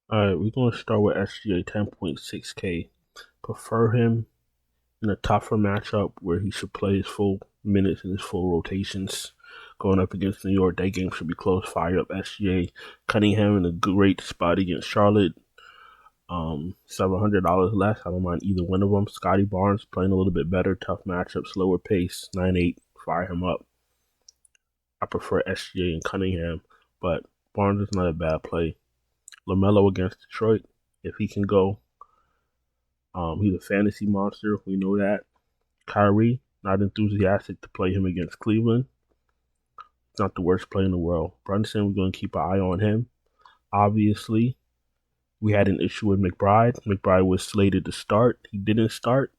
Alright, we're going to start with SGA 10.6K. Prefer him in a tougher matchup where he should play his full minutes and his full rotations. Going up against New York, that game should be close. Fire up SGA. Cunningham in a great spot against Charlotte. $700 less. I don't mind either one of them. Scotty Barnes playing a little bit better. Tough matchup, slower pace. 9-8. Fire him up. I prefer SGA and Cunningham, but Barnes is not a bad play. LaMelo against Detroit, if he can go. He's a fantasy monster. We know that. Kyrie, not enthusiastic to play him against Cleveland. It's not the worst play in the world. Brunson, we're going to keep an eye on him. Obviously, we had an issue with McBride. McBride was slated to start. He didn't start.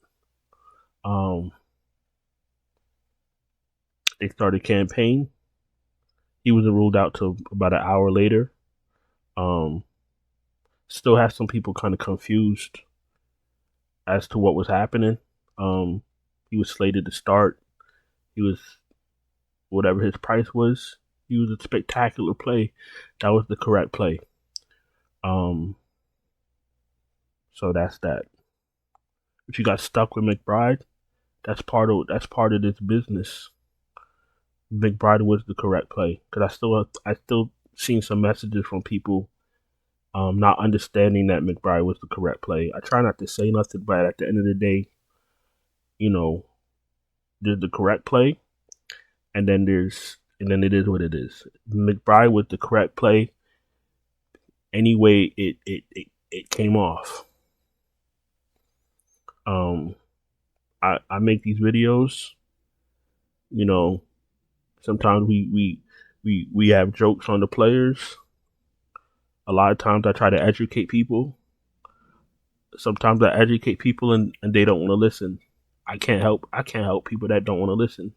They started campaign. He wasn't ruled out till about an hour later. Still have some people kind of confused as to what was happening. He was slated to start. He was whatever his price was. He was a spectacular play. That was the correct play. So that's that. If you got stuck with McBride, that's part of this business. McBride was the correct play because I still seen some messages from people not understanding that McBride was the correct play. I try not to say nothing, but at the end of the day, there's the correct play, and then it is what it is. McBride was the correct play. Anyway, it came off. I make these videos. Sometimes we have jokes on the players. A lot of times I try to educate people. Sometimes I educate people and they don't want to listen. I can't help people that don't want to listen.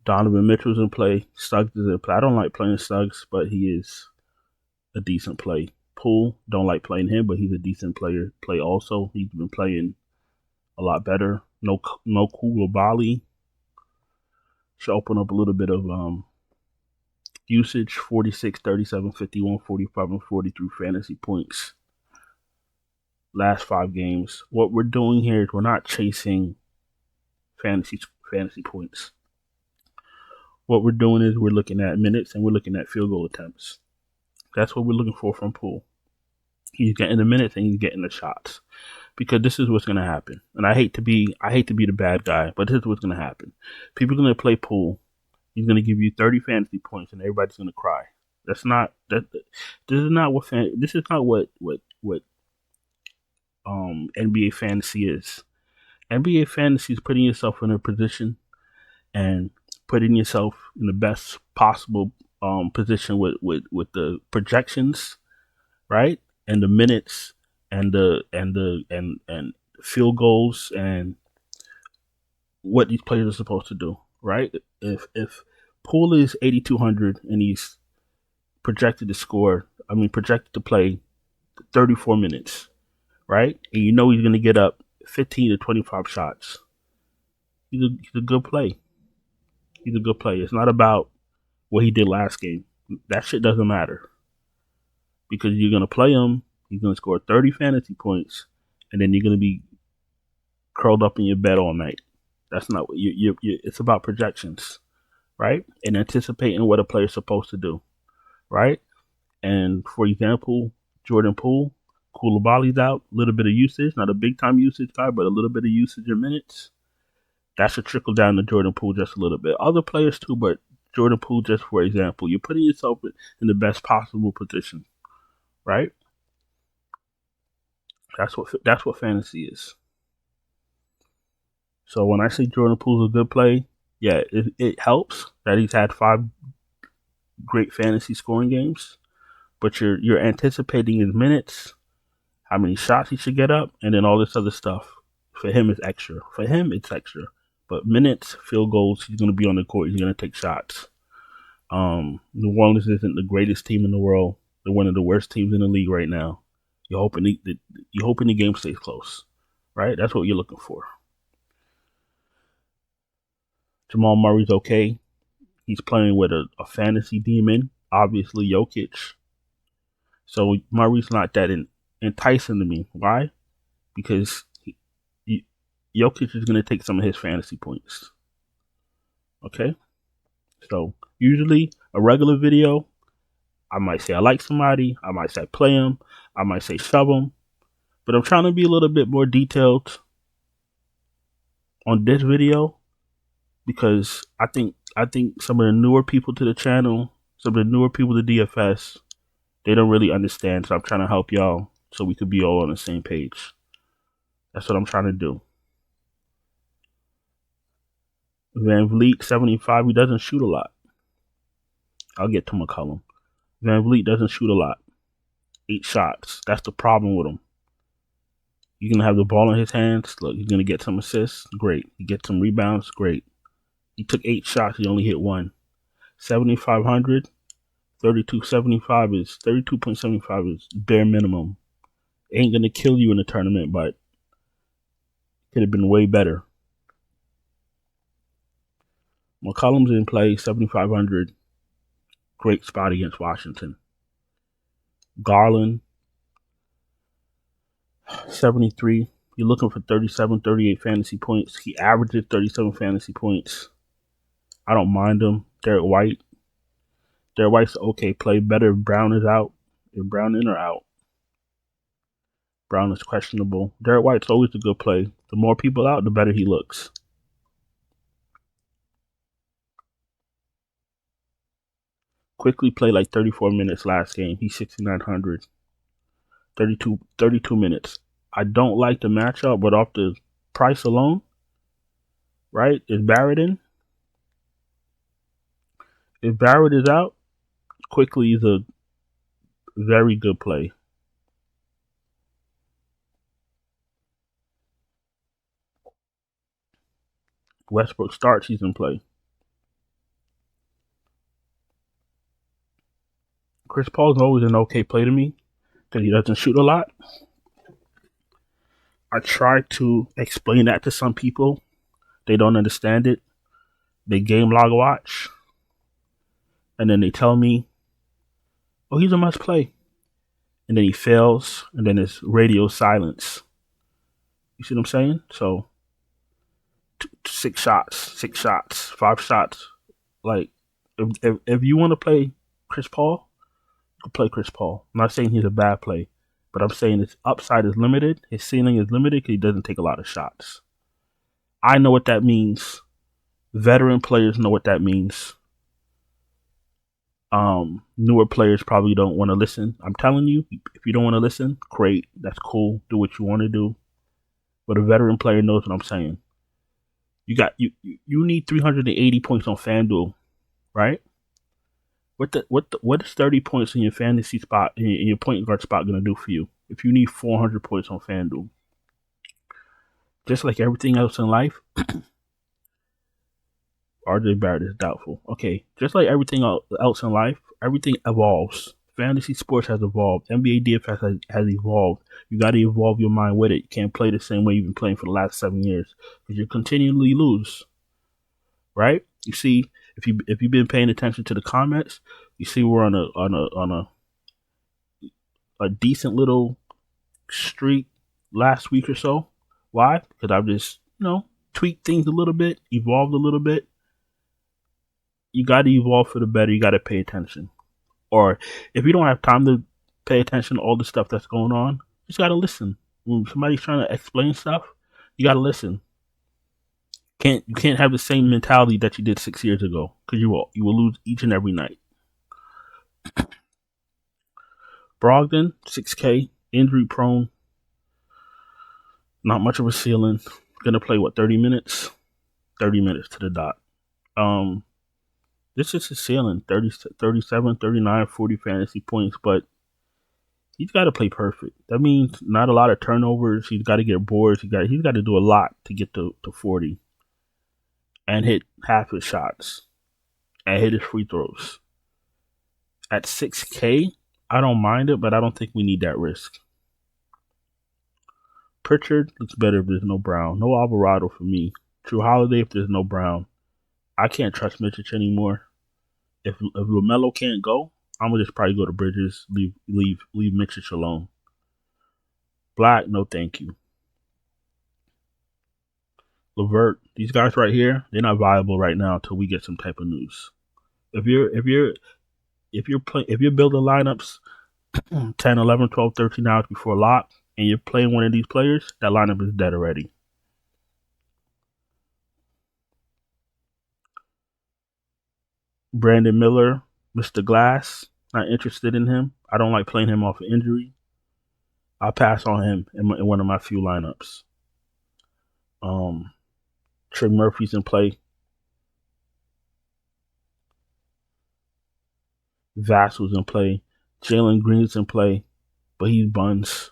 Donovan Mitchell's in play. Suggs is in play. I don't like playing Suggs, but he is a decent play. Poole, don't like playing him, but he's a decent player. Play also. He's been playing a lot better. No Koulibaly. Should open up a little bit of usage. 46, 37, 51, 45, and 43 fantasy points. Last 5 games. What we're doing here is we're not chasing fantasy points. What we're doing is we're looking at minutes and we're looking at field goal attempts. That's what we're looking for from Poole. He's getting the minutes and he's getting the shots. Because this is what's going to happen. And I hate to be the bad guy, but this is what's going to happen. People are going to play Poole. He's going to give you 30 fantasy points and everybody's going to cry. This is not what NBA fantasy is. NBA fantasy is putting yourself in a position and putting yourself in the best possible position with the projections, right? And the minutes and the field goals and what these players are supposed to do, right? If Poole is 8,200 and he's projected to play 34 minutes, right? And you know he's going to get up 15 to 25 shots. He's a good play. He's a good play. It's not about what he did last game. That shit doesn't matter. Because you're going to play him, he's going to score 30 fantasy points, and then you're going to be curled up in your bed all night. That's not what you. It's about projections, right? And anticipating what a player's supposed to do, right? And for example, Jordan Poole, Koulibaly's out, a little bit of usage, not a big time usage guy, but a little bit of usage in minutes. That should trickle down to Jordan Poole just a little bit. Other players too, but Jordan Poole, just for example, you're putting yourself in the best possible position, right? That's what fantasy is. So when I say Jordan Poole's a good play, yeah, it helps that he's had 5 great fantasy scoring games, but you're anticipating his minutes, how many shots he should get up, and then all this other stuff. For him, it's extra. But minutes, field goals, he's going to be on the court. He's going to take shots. New Orleans isn't the greatest team in the world. They're one of the worst teams in the league right now. You're hoping the game stays close, right? That's what you're looking for. Jamal Murray's okay. He's playing with a fantasy demon, obviously Jokic. So Murray's not that enticing to me. Why? Because Jokic is going to take some of his fantasy points. Okay? So usually a regular video, I might say I like somebody. I might say play him. I might say shove him. But I'm trying to be a little bit more detailed on this video because I think some of the newer people to the channel, some of the newer people to DFS, they don't really understand. So I'm trying to help y'all so we could be all on the same page. That's what I'm trying to do. Van Vliet, 75. He doesn't shoot a lot. I'll get to McCollum. Van Vliet doesn't shoot a lot. 8 shots. That's the problem with him. You're going to have the ball in his hands. Look, he's going to get some assists. Great. He gets some rebounds. Great. He took 8 shots. He only hit 1. 7,500. 32.75 is bare minimum. It ain't going to kill you in the tournament, but it could have been way better. McCollum's in play, 7,500. Great spot against Washington. Garland, 73. You're looking for 37, 38 fantasy points. He averages 37 fantasy points. I don't mind him. Derek White's okay play. Better if Brown is out. If Brown in or out. Brown is questionable. Derek White's always a good play. The more people out, the better he looks. Quickly played like 34 minutes last game. He's 6,900. 32 minutes. I don't like the matchup, but off the price alone, right? Is Barrett in? If Barrett is out, Quickly is a very good play. Westbrook starts, he's in play. Chris Paul's always an okay play to me because he doesn't shoot a lot. I try to explain that to some people. They don't understand it. They game log watch. And then they tell me, oh, he's a must play. And then he fails. And then it's radio silence. You see what I'm saying? So 6 shots, 5 shots. Like, if you want to play Chris Paul, you can play Chris Paul. I'm not saying he's a bad play, but I'm saying his upside is limited. His ceiling is limited because he doesn't take a lot of shots. I know what that means. Veteran players know what that means. Newer players probably don't want to listen. I'm telling you, if you don't want to listen, great. That's cool. Do what you want to do. But a veteran player knows what I'm saying. You need 380 points on FanDuel, right? What is 30 points in your fantasy spot in your point guard spot gonna do for you if you need 400 points on FanDuel? Just like everything else in life, RJ Barrett is doubtful. Okay, just like everything else in life, everything evolves. Fantasy sports has evolved. NBA DFS has evolved. You got to evolve your mind with it. You can't play the same way you've been playing for the last 7 years because you continually lose. Right? You see, if you've been paying attention to the comments, you see we're on a decent little streak last week or so. Why? Because I've just tweaked things a little bit, evolved a little bit. You got to evolve for the better. You got to pay attention. Or if you don't have time to pay attention to all the stuff that's going on, you just got to listen. When somebody's trying to explain stuff, you got to listen. You can't have the same mentality that you did 6 years ago because you will lose each and every night. Brogdon, 6K, injury prone. Not much of a ceiling. Gonna play 30 minutes? 30 minutes to the dot. This is his ceiling, 30, 37, 39, 40 fantasy points, but he's got to play perfect. That means not a lot of turnovers. He's got to get boards. He's got to do a lot to get to 40 and hit half his shots and hit his free throws. At 6K, I don't mind it, but I don't think we need that risk. Pritchard looks better if there's no Brown. No Alvarado for me. True Holiday if there's no Brown. I can't trust Mitchell anymore. if LaMelo can't go, I'm gonna just probably go to Bridges. Leave Mitchell alone. Black, no thank you. Levert, these guys right here, they're not viable right now until we get some type of news. If you're building lineups 10, 11, 12, 13 hours before lock, and you're playing one of these players, that lineup is dead already. Brandon Miller, Mr. Glass, not interested in him. I don't like playing him off of injury. I'll pass on him in one of my few lineups. Trey Murphy's in play. Vassal's in play. Jalen Green's in play, but he's buns.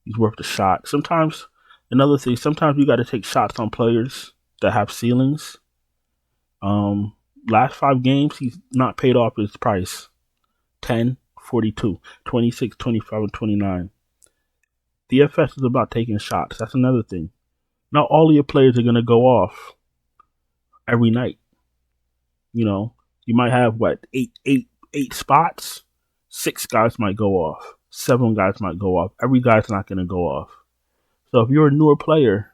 He's worth the shot. Sometimes, another thing, sometimes you got to take shots on players that have ceilings. Last 5 games, he's not paid off his price. 10, 42, 26, 25, and 29. DFS is about taking shots. That's another thing. Not all of your players are going to go off every night. You know, you might have, eight spots? 6 guys might go off. 7 guys might go off. Every guy's not going to go off. So if you're a newer player,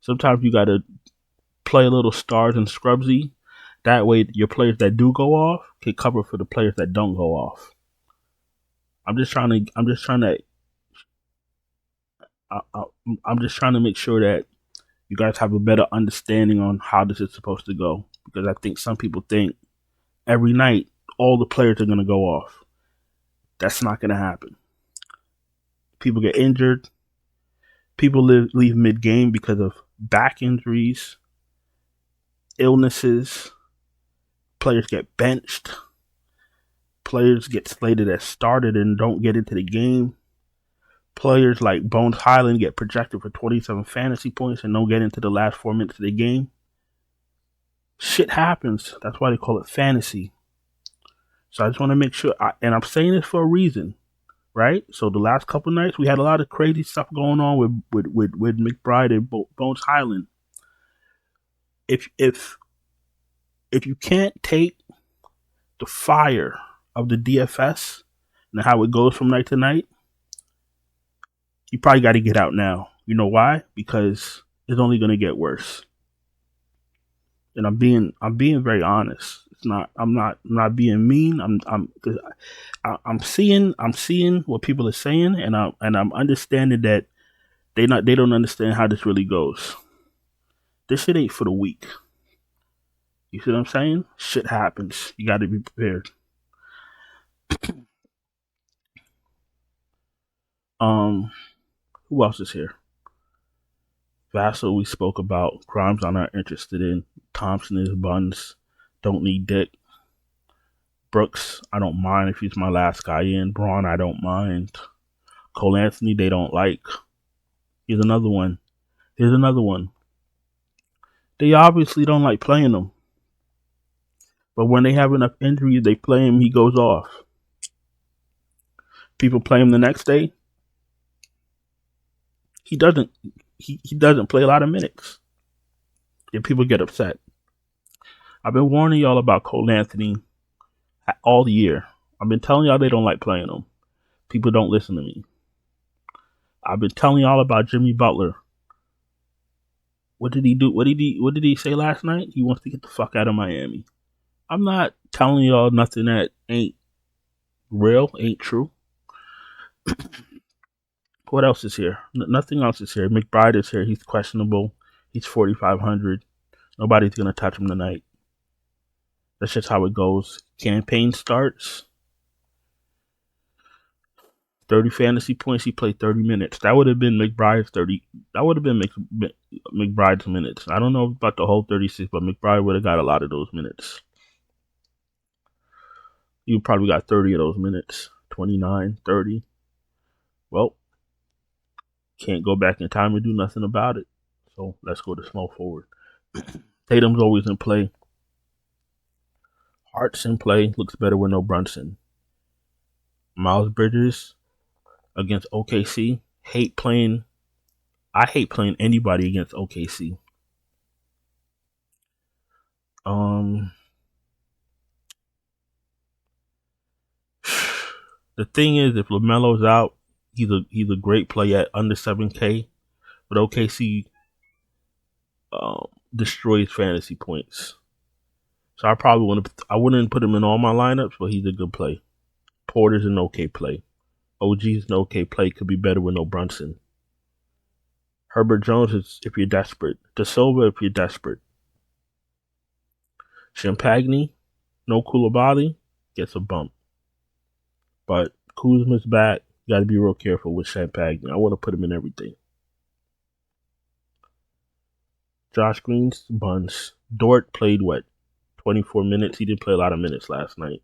sometimes you got to play a little stars and scrubsy. That way, your players that do go off can cover for the players that don't go off. I'm just trying to make sure that you guys have a better understanding on how this is supposed to go. Because I think some people think every night all the players are going to go off. That's not going to happen. People get injured. People leave mid-game because of back injuries, illnesses. Players get benched. Players get slated as started and don't get into the game. Players like Bones Highland get projected for 27 fantasy points and don't get into the last 4 minutes of the game. Shit happens. That's why they call it fantasy. So I just want to make sure, and I'm saying this for a reason, right? So the last couple nights, we had a lot of crazy stuff going on with McBride and Bones Highland. If you can't take the fire of the DFS and how it goes from night to night, you probably got to get out now. You know why? Because it's only going to get worse. And I'm being very honest. I'm not being mean. I'm seeing what people are saying, and I'm understanding that they don't understand how this really goes. This shit ain't for the weak. You see what I'm saying? Shit happens. You got to be prepared. Who else is here? Vassal, we spoke about. Grimes, I'm not interested in. Thompson is buns. Don't need dick. Brooks, I don't mind if he's my last guy in. Braun, I don't mind. Cole Anthony, they don't like. Here's another one. They obviously don't like playing him. But when they have enough injuries, they play him, he goes off. People play him the next day. He doesn't play a lot of minutes. And people get upset. I've been warning y'all about Cole Anthony all year. I've been telling y'all they don't like playing him. People don't listen to me. I've been telling y'all about Jimmy Butler. What did he do? What did he say last night? He wants to get the fuck out of Miami. I'm not telling y'all nothing that ain't real, ain't true. What else is here? Nothing else is here. McBride is here. He's questionable. He's 4,500. Nobody's going to touch him tonight. That's just how it goes. Campaign starts. 30 fantasy points. He played 30 minutes. That would have been McBride's 30. That would have been McBride's minutes. I don't know about the whole 36, but McBride would have got a lot of those minutes. You probably got 30 of those minutes. 29, 30. Well, can't go back in time and do nothing about it. So let's go to small forward. Tatum's always in play. Hart's in play. Looks better with no Brunson. Miles Bridges against OKC. I hate playing anybody against OKC. The thing is, if LaMelo's out, he's a great play at under 7K, but OKC destroys fantasy points. So I wouldn't put him in all my lineups, but he's a good play. Porter's an okay play. OG's an okay play. Could be better with no Brunson. Herbert Jones is if you're desperate. De Silva if you're desperate. Champagny, no Koulibaly, gets a bump. But Kuzma's back. You got to be real careful with Champagny. I want to put him in everything. Josh Green's buns. Dort played 24 minutes. He didn't play a lot of minutes last night.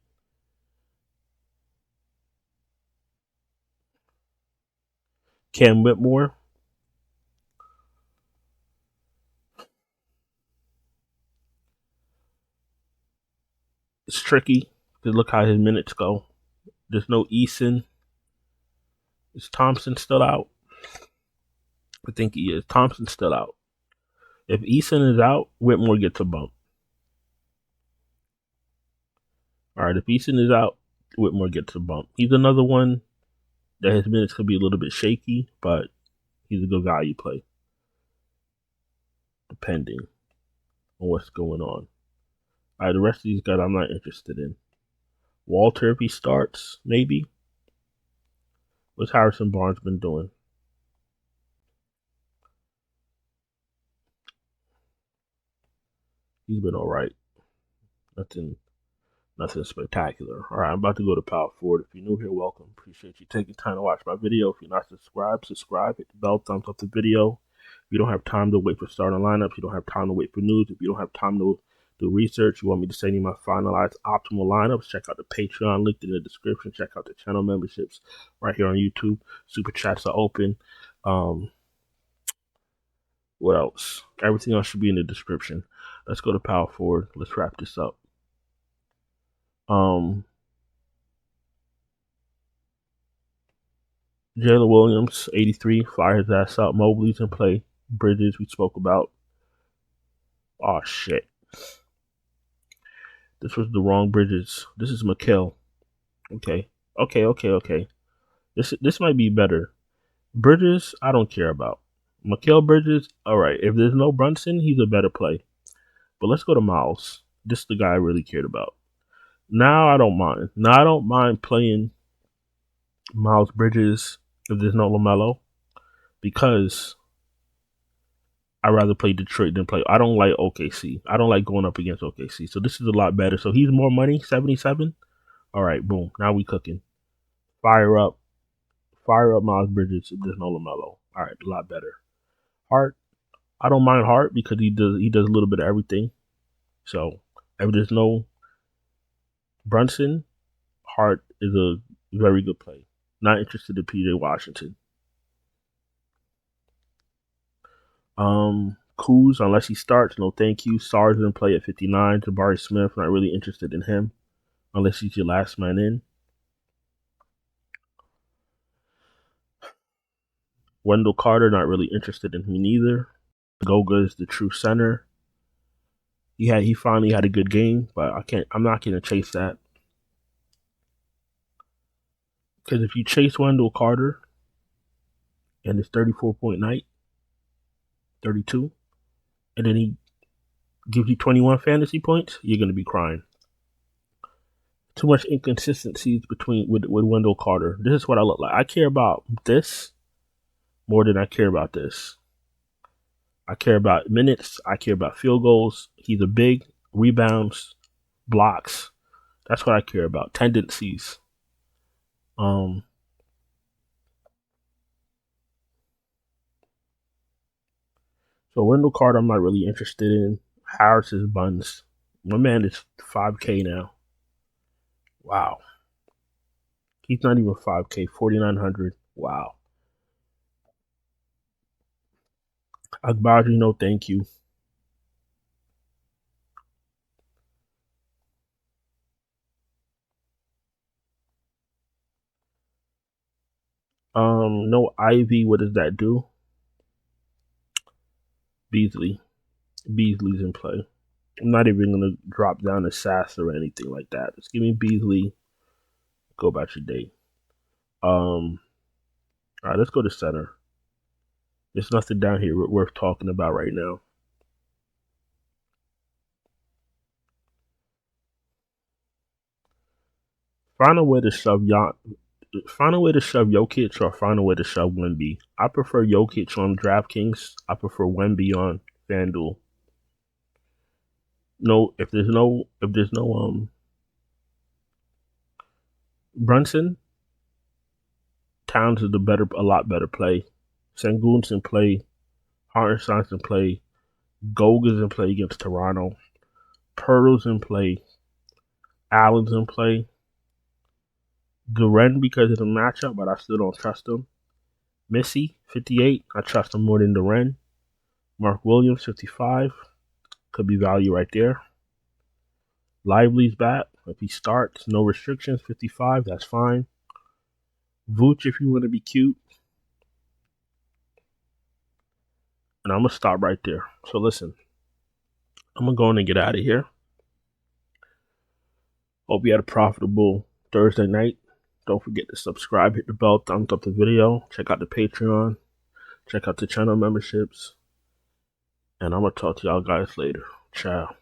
Cam Whitmore. It's tricky to look how his minutes go. There's no Eason. Is Thompson still out? I think he is. Thompson's still out. If Eason is out, Whitmore gets a bump. All right, if Eason is out, Whitmore gets a bump. He's another one that his minutes could be a little bit shaky, but he's a good value play, depending on what's going on. All right, the rest of these guys I'm not interested in. Walter, if he starts, maybe. What's Harrison Barnes been doing? He's been all right. Nothing spectacular. All right, I'm about to go to power forward. If you're new here, welcome. Appreciate you taking time to watch my video. If you're not subscribed, subscribe. Hit the bell, thumbs up the video. If you don't have time to wait for starting lineups, you don't have time to wait for news, if you don't have time to do research, you want me to send you my finalized optimal lineups, check out the Patreon linked in the description. Check out the channel memberships right here on YouTube. Super chats are open. What else? Everything else should be in the description. Let's go to power forward. Let's wrap this up. Jalen Williams, 83, fire his ass out. Mobley's in play. Bridges, we spoke about. Oh, shit. This was the wrong Bridges. This is McHale. Okay. This might be better. Bridges, I don't care about. Mikal Bridges, all right. If there's no Brunson, he's a better play. But let's go to Miles. This is the guy I really cared about. Now I don't mind. Now I don't mind playing Miles Bridges if there's no LaMelo, because I'd rather play Detroit than play. I don't like OKC. I don't like going up against OKC. So this is a lot better. So he's more money, 77. All right, boom. Now we cooking. Fire up Miles Bridges if there's no LaMelo. All right, a lot better. Hart, I don't mind Hart because he does a little bit of everything. So if there's no Brunson, Hart is a very good play. Not interested in PJ Washington. Kuz, unless he starts, no thank you. SAR's in play at 59. Jabari Smith, not really interested in him unless he's your last man in. Wendell Carter, not really interested in him either. Goga is the true center. He finally had a good game, but I'm not gonna chase that. Because if you chase Wendell Carter and it's 34-point night, 32, and then he gives you 21 fantasy points, you're gonna be crying. Too much inconsistencies with Wendell Carter. This is what I look like. I care about this more than I care about this. I care about minutes. I care about field goals. He's a big, rebounds, blocks. That's what I care about. Tendencies. So Wendell Carter, I'm not really interested in. Harris's buns. My man is 5K now. Wow. He's not even 5K. 4,900. Wow. Agbaji, no thank you. No Ivy. What does that do? Beasley's in play. I'm not even gonna drop down to Sass or anything like that. Just give me Beasley. Go about your day. All right, let's go to center. There's nothing down here worth talking about right now. Find a way to shove Jokic or find a way to shove Wemby. I prefer Jokic on DraftKings. I prefer Wemby on FanDuel. No, if there's no Brunson, Towns is a lot better play. Sengun's in play. Hartenstein's in play. Goga's in play against Toronto. Pirtle's in play. Allen's in play. Duren because of the matchup, but I still don't trust him. Missy, 58. I trust him more than Duren. Mark Williams, 55. Could be value right there. Lively's back. If he starts, no restrictions, 55. That's fine. Vooch if you want to be cute. And I'm going to stop right there. So listen, I'm going to go in and get out of here. Hope you had a profitable Thursday night. Don't forget to subscribe, hit the bell, thumbs up the video. Check out the Patreon. Check out the channel memberships. And I'm going to talk to y'all guys later. Ciao.